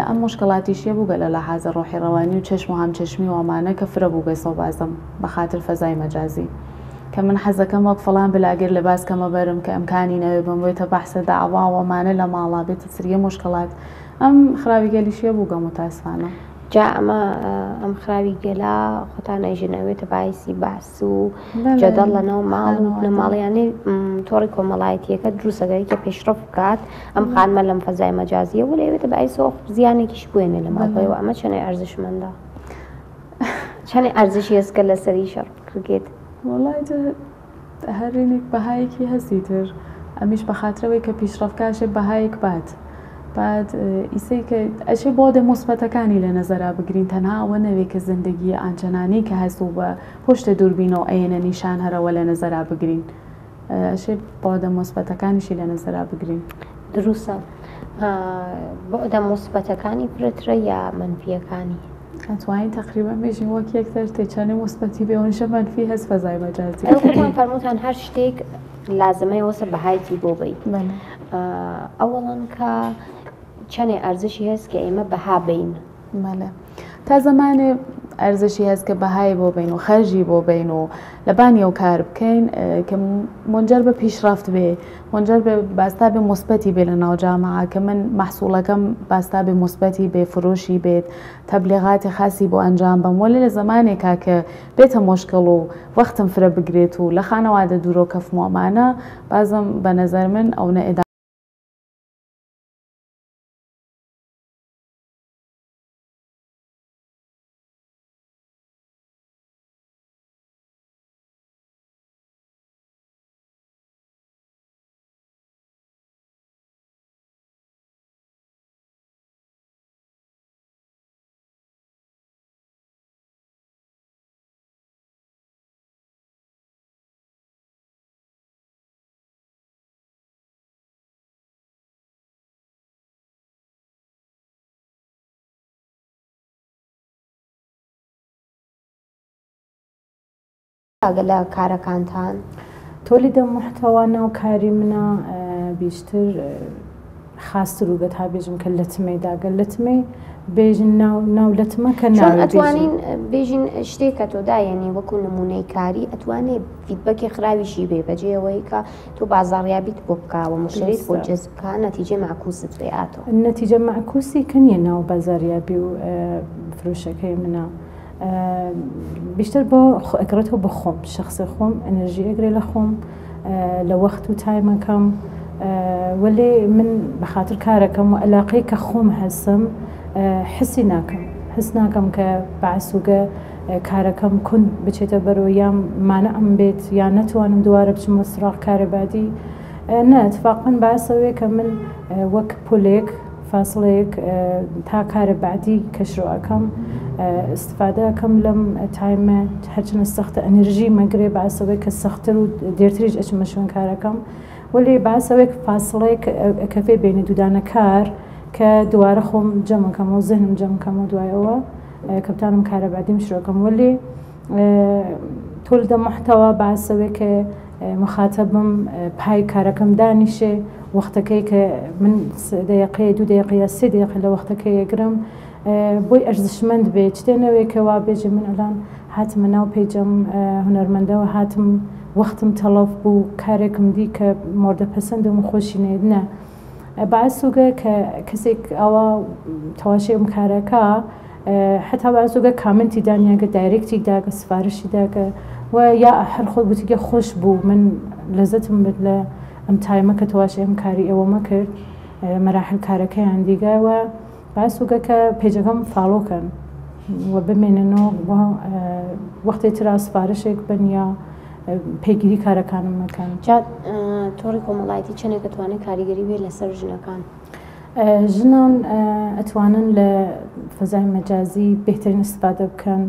ئەم مشکلاتیشیە بووگە لە لەحاظە ڕۆحی ڕەوانی و چشم و هەمچەشمی وامانە کە فرە بووگە سەوبازم بەخاتر فەزای مەجازی کە من حەزەکەم وەک فڵان بلاگەر لە باسکەمە بەرم کە ئەمکانی نەوێ بم بێتە بەحسە داواوەمانە لە ماڵا بێتە سریە مشکلات ئەم خراویگەلیشیە بووگە متاسفانە. جا ئەمە ئەم خراوی گەلا خۆتان ئەژنەوێتە باعثی باس و جەدەڵ لەناو ماڵ و لە ماڵیانەی تۆڕی کۆمەڵایەتیەکە دروستەگەری کە پێشرەف بکات ئەم خانمە لەم فەزای مەجازیە و لەوێتە باعثەوە زیانێکیش بوێنێ لە ماڵەوە ئەمە چەنێ ئەرزشمەندە چەنێ ئەرزشی هەستکە لەسەری شەڕ کرگێت وڵای هەرێنێک بەهایەکی هەستی تر ئەمیش بە خاترەوەی کە پیشرەفکاشێ بەهایەک بات بعد ئیسەی کە ئەچێ بۆ دە مثبەتەکانی لە نەزەرا بگرین تەنها ئەوە نەوێ کە زندگی ئانچەنانی کە هەست و بە پشتە دووربینەوە ئەیەنە نیشان هەرەوە لە نەزەرا بگرین ئەشێ بۆ دە مثبەتەکانیشی لە نەزەرا بگرین. دروستە بۆ دە مثبەتەکانی فرەترە یا منفیەکانی ئەتوانین تقریبا بێژین وەک یەکتر تێچەنی مثبەتی بێەوەنشە منفی هەست فەزای مەجازی خۆتان فەرمووتان هەر شتێک لازمەی وەسە بەهایەتی بۆ بی ئەوەڵەن کە چەندێ ئەرزشی هەست کە ئێمە بەها بین بەڵێ تا زمانێ ئەرزشی هەست کە بەهای بۆ بین و خەرجی بۆ بین و لەبانی ئەو کار بکەین کە منجەر بە پیشرەفت بێ منجەر بە باستابێ مثبەتی بێ لە ناو جامعە کە من مەحسوڵەکەم باستابێ مثبەتی بێ فرۆشی بێت تەبلیغاتی خاصی بۆ ئەنجام بەم وەلێ لە زمانێکا کە بێتە مشکڵ و وەختم فرە بگرێت و لە خانەوادە دوورۆ کەفمۆمانە بازم بە نەزەر من ئەو نە لە کارەکانتان تۆلیدە محتەوا ناو کاری منە بیشتر خاستر و بێت تا بێژم کە لە تمەیداگە لە تمەی بێژن ناو لە تمە کە چۆن ئەتوانین بێژین شتێکە تۆ دایەنی وەکو نمونەی کاری ئەتوانێت فیدبەکی خراویشی بێ بەجێەوەی کە تۆ بازاڕیابیت بۆ بکاوە مشتریت بۆ جەزبکە نەتیجە معکوست بێتەوە نەتیجە معکوسی کە نیە ناو بازاریابی و فرۆشەکەی منە بیشتر بۆ ئەگرێتەوە بە خۆم شخصی خۆم ئەنەرژی ئەگرێ لە خۆم لە وەخت و تایمەکەم وەلێ من بەخاتر کارەکەم و علاقەی کە خۆم هەسم حسی ناکەم کە بەعسوگە کارەکەم کون بچێتە بەرەوە یان مانە ئەم بێت یان نەتوانم دووارە بچمە سراغ کارەبادی نە اتفاقاً باسەوەیە کە من وەک پولێک فاصلەیەک تا کارە بعدی کەشڕەکەم استفادەکەم لەم تایمە هەرچنە سەختە ئەنرژی مەگرێ باسەوەی کە سەختتر و دێرتریش ئەچمە شوێن کارەکەم وەلی باسەوەیەک فاصلەیەک کەفێ بینی دوودانە کار کە دووارە خۆم جەمەکەم و زێنم جەمکەمە دوایەوە کەپتانم کارە بعدیم شروعەکەم وەلی تۆلیدە محتەوا باسەوەی کە مخاتەبم پای کارەکەم دانیشێ وەختەکەی کە من دقیقەیە 2 دقیقە 3 دقیقە لە وەختەکەی یەگرم بۆی ئەرزشمەند بێت شتێنەوەیکەوا بێژە من ئەلان هاتمە ناو پێیجەم هونەرمەندەوە هاتم وەختم تەڵەف بوو کارێکم دی کە مۆردە پەسەندم و خۆشی نێدنە بەعسوگە کە کەسێک ئەوە تەواشێم کارەکە حتا بەعسوگە کامنتی دانیاگە دایرێکتی داگە سفارشی داگە و یا هەر خۆ گوتیگە خۆش بوو من لەزەتم بێت لە ئەم تایمە کە تەواشێ ئەم کاری ئەوەمە کرد مەراحل کارەکەیان دیگەوە باسوگە کە پێجەکەم فاڵۆکەن و بمێننەوە وەختی ترا سفارشێک بن یا پێگیری کارەکانم مەکەن تۆڕی کۆمەڵایەتی چەندێک دەتوانێت کاریگەری بێت لەسەر ژنەکان ژنان ئەتوانن لە فەزای مەجازی بهترین استفادە بکەن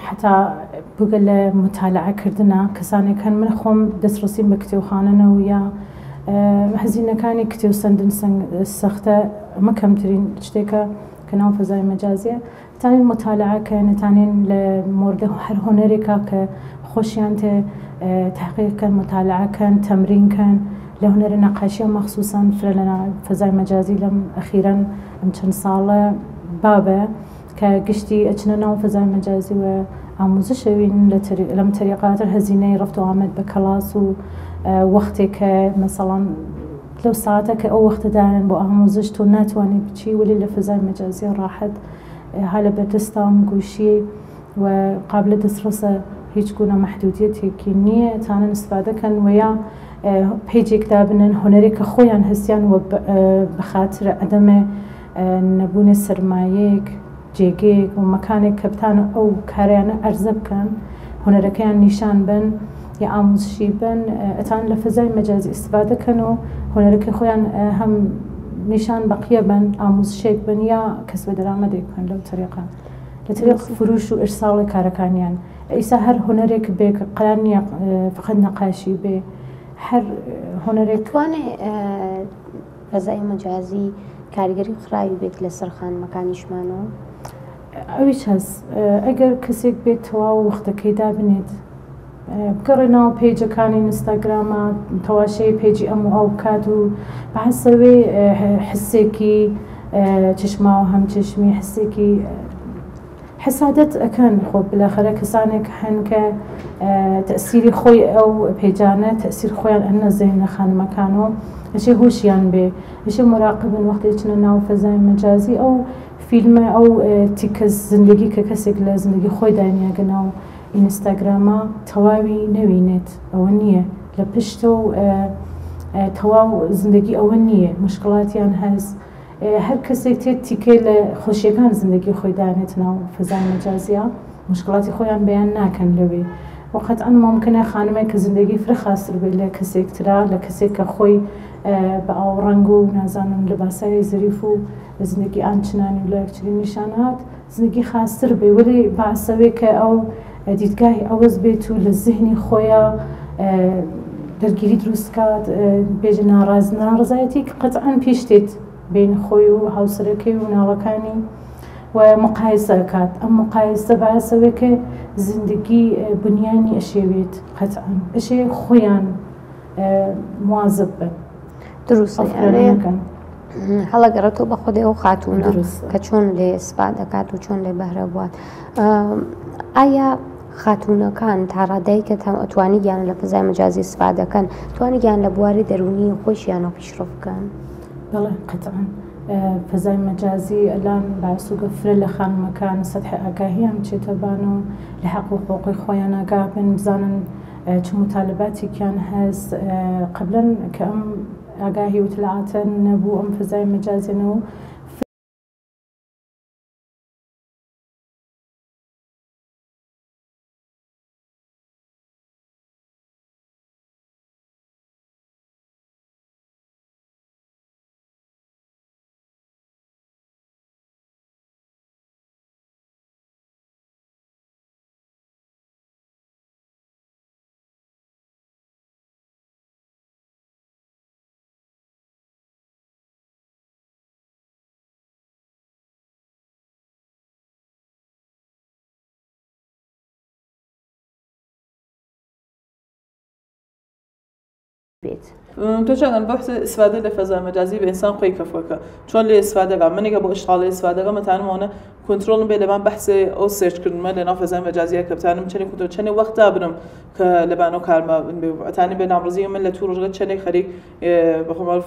حتا بگە لە متالعەکردنە کەسانێک هەن من خۆم دەستڕسیم بە کتێوخانەنەوە یا هەزینەکانی کتێو سندن سەختە ئەمە کەمترین شتێکە کە ناو فەزای مەجازیە تانین متالعەکە نەتانین لە مۆردە هەر هۆنەرێکە کە خۆشیان تێ تحقیقکەن متالعەکەن تەمرینکەن لە هۆنەرە نەقاشیە مەخصوسان فرە لە فەزای مەجازی لەم ئەخیرەن ئەم چەند ساڵە بابە کە گشتی ئەچنە ناو فەزای مەجازی و ئاموزشەوین لەم تەریقاتر هەزینەی ڕەفت و ئامەد بە کەلاس و وەختێک کە مەسەڵەن لەو ساعتە کە ئەو وەختەدانن بۆ ئاموزش تۆ ناتوانێت بچی ولی لە فەزای مەجازی ڕاحەت هەلە بەردەستام گوشی و قابلە دەستڕەسە هیچ گونە مەحدودیەتێکی نییە تانن استفادەکەن ویا پێیجێکدا بنن هۆنەرێکە خۆیان هەستیان و بەخاترە ئەدەمێ نەبوونێ سەرمایەیەک جێگەیەک و مەکانێک کە بتانە ئەو کاریانە ئەرزە بکەن هۆنەرەکەیان نیشان بن یا ئاموزشی بن ئەتان لە فەزای مەجازی استفادەکەن و هۆنەرەکە خۆیان هەم نیشان بەقیە بن ئاموزشێک بن یا کەس بە دەرامەدێک بن لەو تەریقە لە طریق فروش و ئرساڵی کارەکانیان ئیسا هەر هۆنەرێک بێ کە قەرار نییە فقط نەقاشی بێ هەر هۆنەرێک توانێ فەزای مەجازی کاریگەری خراوی بێت لەسەر خانمەکانیشمانەوە ئەویش هەست ئەگەر کەسێک بێت تەواو وەختەکەی دابنێت بگەڕێ ناو پێیجەکانی ئینستاگرامە تەواشەی پێیجی ئەم و ئەو بکات و بەحەسەوەی حسێکی چشماوە هەم چشمی حسێکی حسادەت ئەکەن خۆ بلاخەرە کەسانێک هەن کە تەسیری خۆی ئەو پێیجانە تەسیر خۆیان ئەنە زێنە خانمەکانەوە ئەشێ هۆشیان بێ ئەشێ مراقبن وەختی چنە ناو فەزای مەجازی ئەو فیلمە ئەو تیکە زندگی کە کەسێک لە زندگی خۆی دانیاگە ناو ئینستاگرامە تەواوی نەوینێت ئەوە نییە لە پشتە و تەواو زندگی ئەوە نییە مشکڵاتیان هەست هەر کەسێک تێت تیکەی لە خۆشیەکان زندگی خۆی دانێت ناو فەزای مەجازیە مشکڵاتی خۆیان بەیان ناکەن لەوێ وقت ئەن ممکنە خانمێک کە زندگی فرە خاستر بێت لە کەسێکترا لە کەسێک کە خۆی بە ئاو ڕەنگ و نازانم لە باسایی زریف و زندگی ئانچنانی و لە یەکچری نیشانات زندگی خاستر بێ وەلی باسەوێ کە ئەو دیدگاهی ئەوەز بێت و لە زیهنی خۆیان دەرگیری دروستکات بێژە ناڕازایەتی قەتعەن پێش دێت بین خۆی و هاوسەرەکەی و ناڵەکانی و مقایسه کات ئەم مقایسە بەعسەوەی کە زندگی بنیانی ئەشێوێت قەتعاً ئەشێ خۆیان مواظب بن دروستە ئەفرەنەکەن هەڵەگەڕێتەوە بە خودێ و خاتونە کە چۆن لێ سپا دەکات و چۆن لێ بەهرە بوات. ئایا خاتونەکان تا ڕادەیە کە ئەتوانی گیان لە فەزای مەجازی سپا دەکەن توانی گیان لە بواری دەرونی خۆشیانەوە پیشڕۆ بکەن؟ بەڵێ قەتعاً فەزای مەجازی ئەلان باسووگە فرە لە خانمەکان سەدح ئاگاهیان بچێتە بان و لە حەق و حقوقی خۆیان ئاگا بن بزانن چ مطالباتێکیان هەست قبلەن کە ئەم ئاگاهی و اطلاعاتە نەبوو ئەم فەزای مەجازیەوە بێت. تۆ چەند بەحث ئیسفادە لە فەزای مەجازی بە ئینسان خۆی کەفوەکە چۆن لێ ئیسفادەکە منێکە بۆ ئیشغاڵی ئیسفادەکە مەتانمەوە کنترۆڵم بێ لەبان بەحثێ ئەو سێرچکردنمە لە ناو فەزای مەجازیە کە بتانم چەندێک کنترۆل چەندێک وەختا بنم کە لەبانەوە کارمە ئەتانی بە نامڕزی من لە توو ڕۆژگە چەندێک خەریک بەخۆمال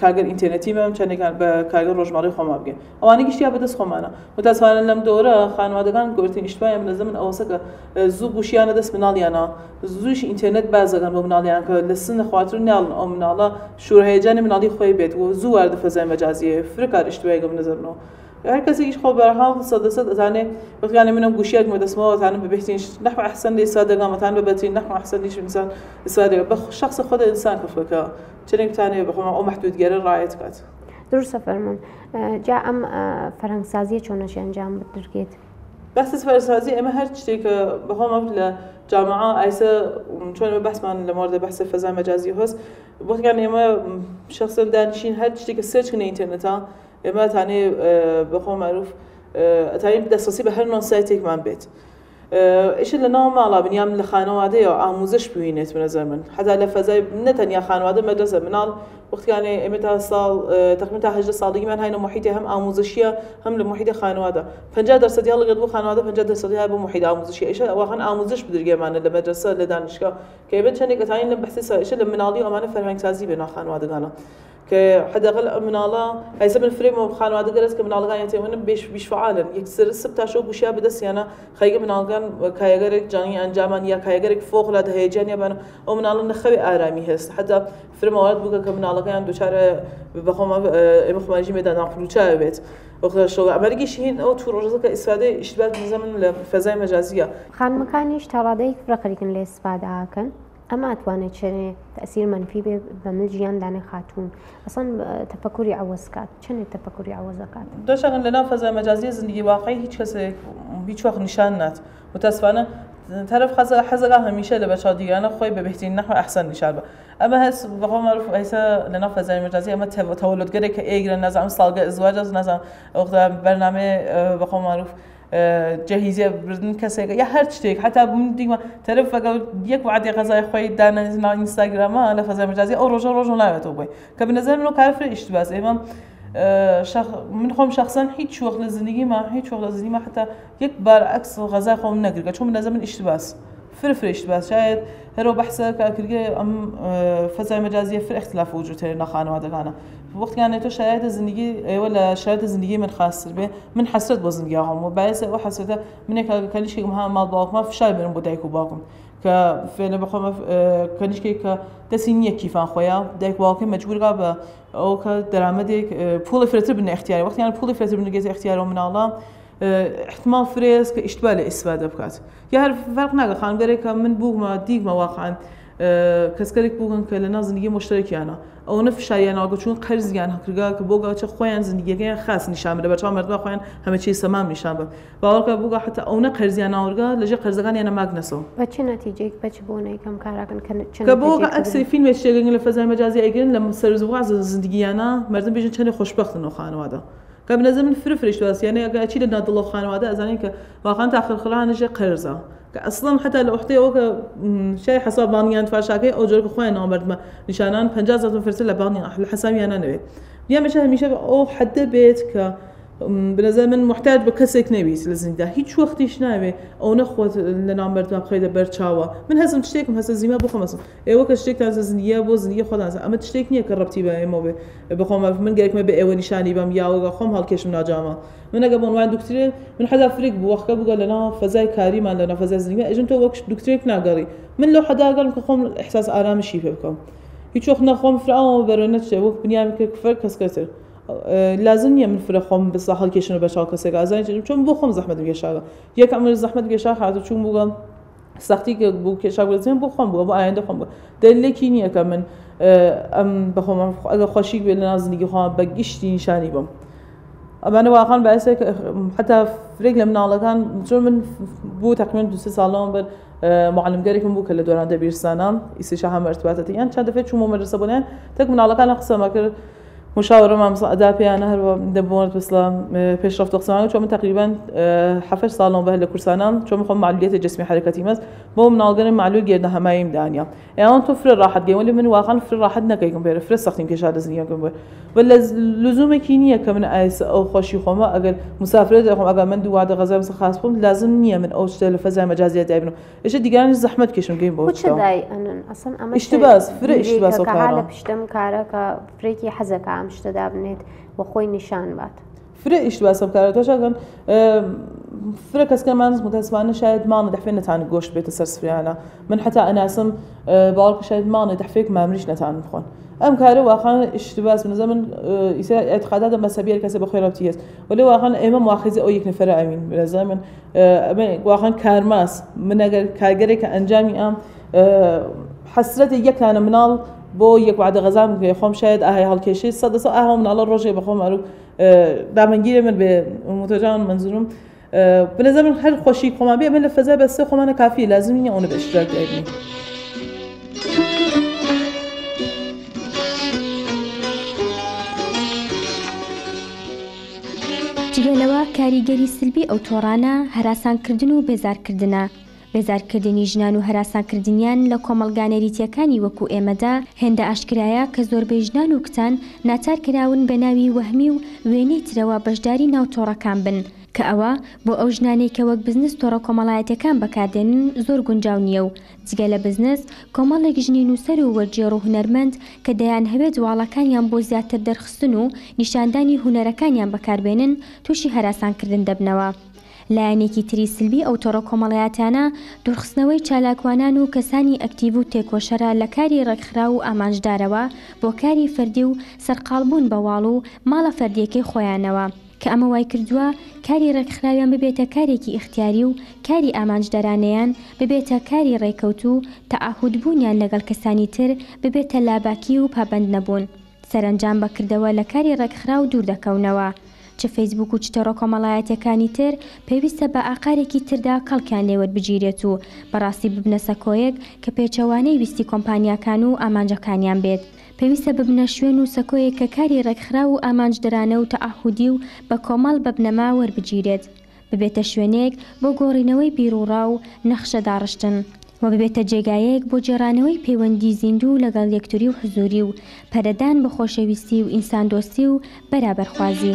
کارگەر ئینتەرنێتی بم چەندێکان بە کارگەر ڕۆژمەڕەی خۆما بگەن ئەوانە گشتیا بەدەست خۆمانە متاسفانە لەم دۆرە خانوادەکان گەورەترین ئیشتباهیان لە زەمن ئەوەسە کە زوو گوشیانە دەست مناڵیانە زووش ئینتەرنێت بازەکەن بۆ مناڵیان کە لە سن خواتر ناڵن ئەو مناڵە شوورهەیەجانی مناڵی خۆی بێت و زوو واردە فەزای مەجازیە فرە کار ئیشتباهیەکە بنەزەرنەوە هر کەسێکیش خۆ بەرحاڵ سەدەسەد ئەتانێت وەختیانە منم گوشیەکمە دەستمەوە ئەتانم بە بهترین نحو ئەحسن لە ئیسفادەکەمەتان بە بەترین نحو ئەحسن لیش ئینسان ئیسفادەکە بە شخص خۆد ئینسان کەفەکە چەندێک بتانێت بەخۆمە ئەو مەحدودگەرە ڕایەت کات. دروستە فەرموون. جا ئەم فەرەنگسازیە چۆنەشی ئەنجام بدرێت؟ بەحث فەرەنگسازی ئەمە هەر شتێکە بەخۆمە لە جامعە ئایسە چۆن بەحثمان لە مۆردە بەحث فەزای مەجازی هەست بۆتیان ئێمە شخصم دانیشین هەر شتێکە سێرچکردنە ئینتەرنێتە ئێمە ئەتانێ بەخۆ معروف ئەتانین دەسترسی بە هەر نۆ سایتێکمان بێت. ئیشت لە ناو ماڵا بنیام لە خانەوادەیە ئاموزش ببینێت بنەزەر من حتا لە فەزای نەتەنیا خانەوادە مەدرسە مناڵ وەختیانێ ئێمە تا ساڵ تقریبا تا 18 ساڵگیمان هاینە محیطی هەم ئاموزشیە هەم لە محیطی خانەوادە 50% هەڵگرت بۆ خانەوادە 50% بۆ محیط ئاموزشی ئیشە ئەوان ئاموزش بدرگێمانە لە مەدرسە لە دانشگا کە ئێمە چەندێک ئەتانین لە بەحثی ئیشە لە مناڵی ئەمانە فەرهەنگسازی بێ ناو خانەوادەکانە کە حداقل مناڵە هەیسە من فرێمەوە خانەوادە گەرز کە مناڵەکان تێمەنە بیش فعالن یەکسەر سب تا شەو گوشیا بەدەستیانە خەیگە مناڵەکان کایەگەرێک جانی ئەنجامان یا کایەگەرێک فۆقڵات هەیەجان یابانە ئەو مناڵە نەخەوێ ئارامی هەست حتا فرمەوەات بووکە کە مناڵەکان دووچارە بەخۆمە ئێمە خۆمانژی مێدا ناپلوچاوە بێت وەختەشەوە ئەمەرگیش هین ئەو تو ڕۆژەکە ئیسفادەی ئیشتبات نزەمن لە فەزای مەجازیە خانمەکانیش تا ڕادەیەک فرەخەریکن لێ ئیسفادەکەن ئەمە ئەتوانێت چێنێ تەسیر منفی بێ بە مل ژیاندانی خاتوون ئەسڵەن تەفەکوری عەوەزکات چەندێک تەفەکوری عەوەزەکات دۆشەکەن لە ناو فەزای مەجازیە زندگی واقعی هیچ کەسێک هیچ وەخت نیشان نات متاسفانە طرف حەزەکە هەمیشە لە بەچاو دیگرانە خۆی بە بهترین نحو ئەحسن نیشان بە ئەمە هەست بەخۆ معروف ئەیسا لە ناو فەزای مەجازی ئەمە تەوەلودگەرێک کە ئێگرن نازانم ساڵگە ئەزواج نازانم ئەوەختە بەرنامێ بەخۆ معروف جهیزیە بردن کەسێک یا هەر شتێک حتا من دیمە طرف ئەگەر یەک وعدی غەزای خۆی دانە ناو ئینستاگرامە لە فەزای مەجازی ئەو ڕۆژە ناوێتەوە بۆی کە بنەزەر منەوە کار فرە ئیشتباس ئێمە من خۆم شخصان هیچ وەخت لە زندگیما هیچ وەخت لە زندگیما حتا یەک بار عەکس غەزای خۆم نەگرگە چۆن بنەزەر من ئیشتباس فرە ئیشتباس شاید هەرەوە بەحسە کارکردگە ئەم فەزای مەجازیە فرە اختلاف وجود هەیە ناو خانەوادەکانە وەختیانێت تۆ شرایطە زندگی ئێوە لە شرایطە زندگی من خاصتر بێ من حەسرەت بۆ زندگی هەموو باعث ئەو حەسرەتە منێک کەلیشێکم ها ماڵ باوکمە فشار بێنم بۆ دایک و باوکم کە فێنە بەخۆمە کەلیشکێک کە دەستی نییە کیفان خۆیان دایک باوکەی مەجبورگا بە ئەو کە دەرامەدێک پوڵی فرەتر بنە اختیاری وەختیان پوڵی فرەتر بنگێت اختیارەوە مناڵە احتمال فرێز کە ئیشتبا لە ئیسفادە بکات یا هەر فەرق ناکە خانگەرێک کە من بوومە دیگمە واقعاً کەسکەرێک بووگن کە لە ناو زندگی مشترەکیانە ئەو نە فشاریانەوەگە چون قەرزیان هەکرگا کە بۆ گاچە خۆیان زندگیەکەیان خاص نیشان بدە بەچاو مردوە خۆیان همه چی سەمام نیشان بن باوەڕکە بووگا حتا ئەو نە قەرزیان ئاوەرگا لەژێر قەرزەکانیانە ماگنەسەوە بە چ نەتیجەیەک بە چ بۆنەیەکەم کاراکەن کە بۆگە ئەکسری فیلمێک شتێگەن لە فەزای مەجازی ئەگرن لە سەرزوغاز زندگیانە مردم بێژن چەندێک خۆشبەختن و خانەوادە که بنظر من فرش بس يعني اكيد ان هذا خانواده ازاني که واقعا تاخر خلانه قرزه که اصلا حتى لو اختي او شيء حساب بانيان فاشاكي او جرك خوين نمبرد ما نشانان 50000 فرس لباني الحساب انا نبي يا مش همیشه او حد بيت ك بنظر من محتاج بكسك نبيس لازم ده هیچ وقتش نبي او نخوت لنمبرد ما بخيده برچاوا من هسم تشتيكم هسه زيما بخو مثلا ايوه كشتيك تاز زنيه بو زنيه خدان اما تشتيك نيه كربتي با مو بخو من جايك ما بي نشاني بام يا خم هالكش من جامعه من اجابون وين دكتور من حدا فريق بوخه بقول لنا فزاي كريم لنا فزاي زنيه اجنتو وقت دكتورك ناقري من لو حدا قال خم احساس ارام شي بكم هیچ وقت نخوام فرام برنت شو وقت بنيام كفر كسكتر لازم نيا من فرخم بس حال كيشنو بشاك كسك ازاي چون بخم زحمت گشا یک عمل زحمت گشا حاضر چون بوغم سختی که بو کشا گذاشتم بخم بو آینده خم دلیل کی نیا که من بخم اگه خوشی به نازنگی خواهم بگشتی نشانی بام اما واقعا باعث حتى فريق لمن على كان چون من بو تقريبا 2 سالان بر معلم گريكم بو كل دوران دبيرستانم استشاره مرتبطاتي يعني چند دفعه چون مدرسه بودن تك من على كان قسم كر مشاوره مع ادابي انا هر دبونت بسلا پیشرفت قسمه چون من تقريبا 7 سالان به لكورسانم چون میخوام معلولیت جسمی حرکتی مز بو من algın معلول گرده همایم دانيا يعني تو فر راحت جي ولا من واقعا فر راحت نكيكم بير فر سختين كش هذا زنيكم ولا لزوم كينيه كمن ايس او خوشي خوما اگر مسافره دارم اگر من دو وعده غزا مس خاص بوم لازم نيه من اوج تلفزه مجازيه ابنو ايش دیگران زحمت کشم گیم بود چه دای انا اصلا اما اشتباس فر اشتباس كحاله بشتم كارا فريكي حزك عم اشتدابنت وخوي نشان بات فرق اشتباس بكارتوش اگر فرق كاس كمان متاسفانه شاید ما ندح فينا تاع گوشت بيت السرسفري انا من حتى انا اسم بالك شاید ما ندح فيك ما امريش نتان بخون ام كارو واقعا اشتباس من زمن اعتقادات مذهبيه كسب بخير بتيس ولا واقعا امام مؤاخذه او یک نفر امين من زمن واقعا كارماس من اگر كارگري كانجامي ام حسرت یک انا منال بو یک وعده غزام که خم شاید اهی حال کشی صد سا اهم من الله روزی بخوام ارو دامنگیره من به متوجه منظورم به نظر من هر خوشی خم بیا من فضا بس خم انا کافی لازم نیه اون به اشتراک دهیم جگەلەوە کاریگەری سلبی ئەو تۆڕانە هەراسانکردن و بێزارکردنە. بێزارکردنی ژنان و هەراسانکردنیان لە کۆمەڵگانەریتیەکانی وەکو ئێمەدا هێندە ئاشکرایە کە زۆربەی ژنان و کچان ناچار کراون بە ناوی وەهمی و وێنەی ترەوە بەشداری ناوتۆڕەکان بن کە ئەوە بۆ ئەو ژنانەی کە وەک بزنس تۆڕە کۆمەڵایەتەکان بەکاردێنن زۆر گونجاو نییە و جگە لە بزنس کۆمەڵێک ژنی نووسەر و وەرجێڕ و هونەرمەند کە دەیان هەبێت جواڵەکانیان بۆ زیاتر دەرخستن و نیشاندانی هونەرەکانیان بەکاربێنن تووشی هەراسانکردن دەبنەوە. لایەنێکی تری سلبی ئەو تۆڕە کۆمەڵایەتانە دوورخستنەوەی چالاکوانان و کەسانی ئەکتیڤ و تێکۆشەرە لە کاری ڕێکخرا و ئامانجدارەوە بۆ کاری فەردی و سەرقاڵبوون بەواڵ و ماڵە فەردیەکەی خۆیانەوە کە ئەمە وای کردووە کاری ڕێکخراویان ببێتە کارێکی ئیختیاری و کاری ئامانجدارانەیان ببێتە کاری ڕێکەوت و تەعاهودبوونیان لەگەڵ کەسانی تر ببێتە لاباکی و پابەند نەبوون سەرنجام بەکردەوە لە کاری ڕێکخرا و دوور دەکەونەوە. چه فەیسبوک و چتەڕە کۆمەڵایەتەکانی تر پێویستە بە ئاقارێکی تردا کەڵکیان لێوە بگیرێت و بەڕاستی ببنە سەکۆیەک کە پێچەوانەی ویستی کۆمپانیاکان و ئامانجەکانیان بێت. پێویستە ببنە شوێن و سەکۆیەک کە کاری ڕێکخرا و ئامانجدەرانە و تەعاهودی و بە کۆمەڵ بەبنەما وەربگیرێت ببێتە شوێنێک بۆ گۆڕینەوەی بیرروڕا و نەخشە داڕشتن و ببێتە جێگایەک بۆ جێڕانەوەی پەیوەندی زیندوو لەگەڵ یەکتری و حزوری و پەرەدان بە خۆشەویستی و ئینساندۆستی و بەرابەرخوازی.